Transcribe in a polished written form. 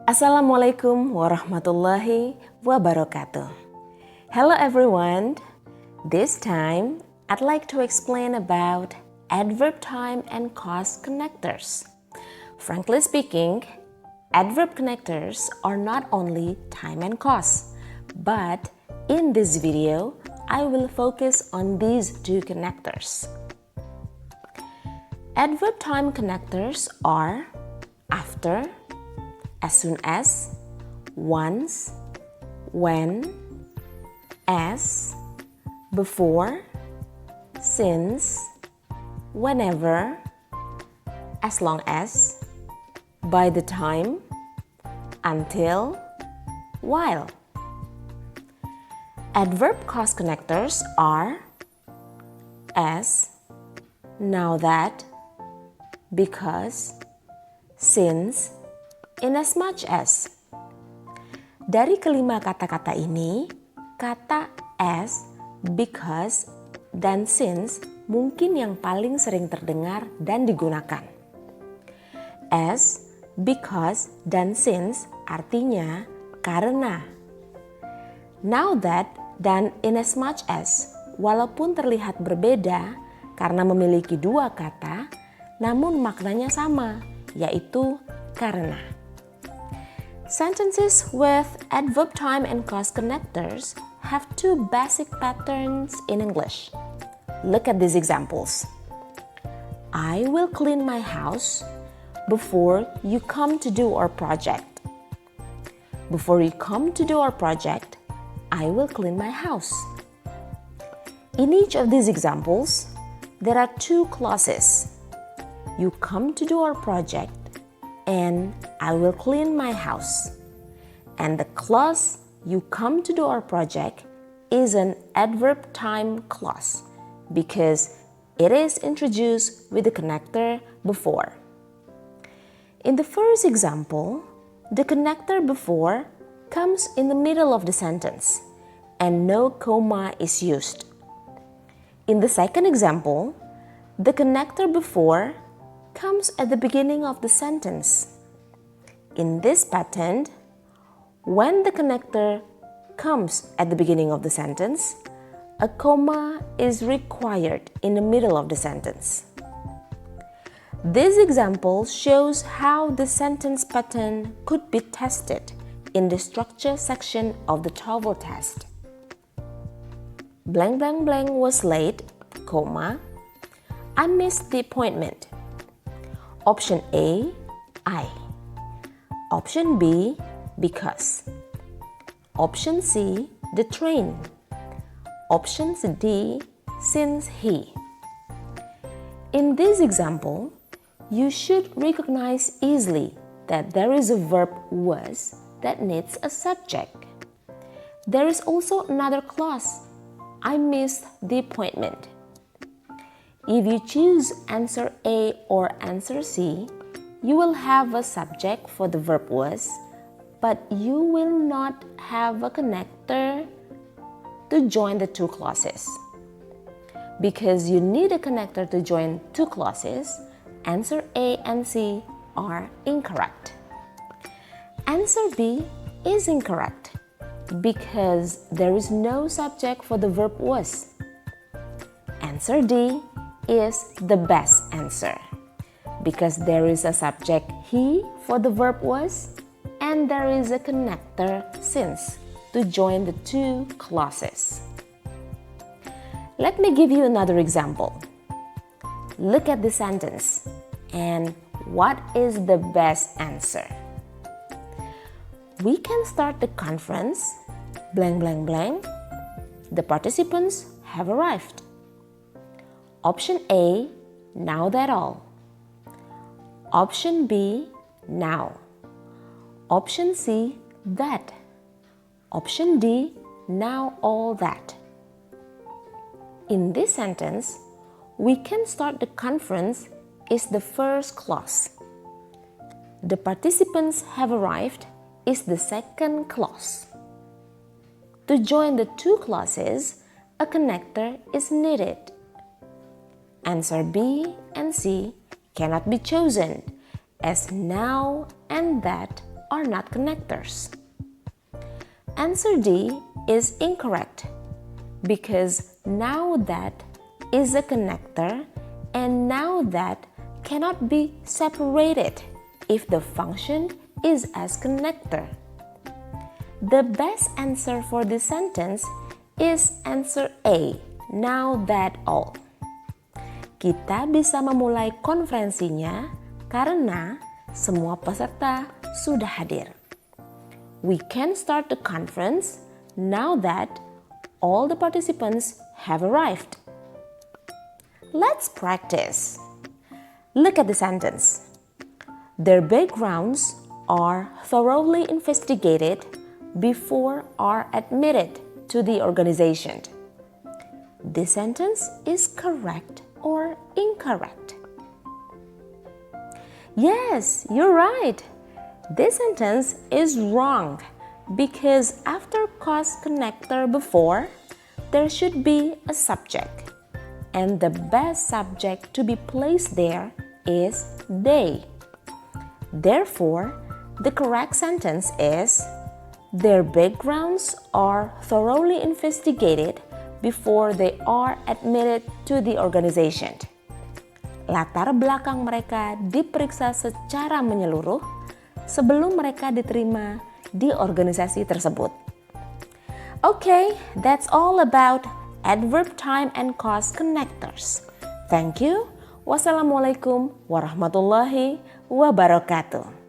Assalamualaikum warahmatullahi wabarakatuh. Hello everyone. This time, I'd like to explain about adverb time and cause connectors. Frankly speaking, adverb connectors are not only time and cause, but in this video, I will focus on these two connectors. Adverb time connectors are after, as soon as, once, when, as, before, since, whenever, as long as, by the time, until, while. Adverb cause connectors are as, now that, because, since, inasmuch as. Dari kelima kata-kata ini, kata as, because, dan since mungkin yang paling sering terdengar dan digunakan. As, because, dan since artinya karena. Now that dan inasmuch as walaupun terlihat berbeda karena memiliki dua kata, namun maknanya sama, yaitu karena. Sentences with adverb time and cause connectors have two basic patterns in English. Look at these examples. I will clean my house before you come to do our project. Before you come to do our project, I will clean my house. In each of these examples, there are two clauses. You come to do our project and I will clean my house. And the clause you come to do our project is an adverb time clause because it is introduced with the connector before. In the first example, the connector before comes in the middle of the sentence and no comma is used. In the second example, the connector before comes at the beginning of the sentence. In this pattern, when the connector comes at the beginning of the sentence, a comma is required in the middle of the sentence. This example shows how the sentence pattern could be tested in the structure section of the TOEFL test. Blank blank blank was late, comma, I missed the appointment. Option A, I. Option B, because. Option C, the train. Option D, since he. In this example, you should recognize easily that there is a verb was that needs a subject. There is also another clause, I missed the appointment. If you choose answer A or answer C, you will have a subject for the verb was, but you will not have a connector to join the two clauses. Because you need a connector to join two clauses, answer A and C are incorrect. Answer B is incorrect because there is no subject for the verb was. Answer D is the best answer because there is a subject he for the verb was and there is a connector since to join the two clauses. Let me give you another example. Look at the sentence and what is the best answer? We can start the conference, blank blank blank. The participants have arrived. Option A, now that all. Option B, now. Option C, that. Option D, now all that. In this sentence, we can start the conference is the first clause. The participants have arrived is the second clause. To join the two clauses, a connector is needed. Answer B and C cannot be chosen as now and that are not connectors. Answer D is incorrect because now that is a connector and now that cannot be separated if the function is as connector. The best answer for this sentence is answer A, now that all. Kita bisa memulai konferensinya karena semua peserta sudah hadir. We can start the conference now that all the participants have arrived. Let's practice. Look at the sentence. Their backgrounds are thoroughly investigated before are admitted to the organization. This sentence is correct or incorrect? Yes, you're right. This sentence is wrong because after cause connector before, there should be a subject. And the best subject to be placed there is they. Therefore, the correct sentence is their backgrounds are thoroughly investigated before they are admitted to the organization. Latar belakang mereka diperiksa secara menyeluruh sebelum mereka diterima di organisasi tersebut. Okay, that's all about adverb time and cause connectors. Thank you. Wassalamualaikum warahmatullahi wabarakatuh.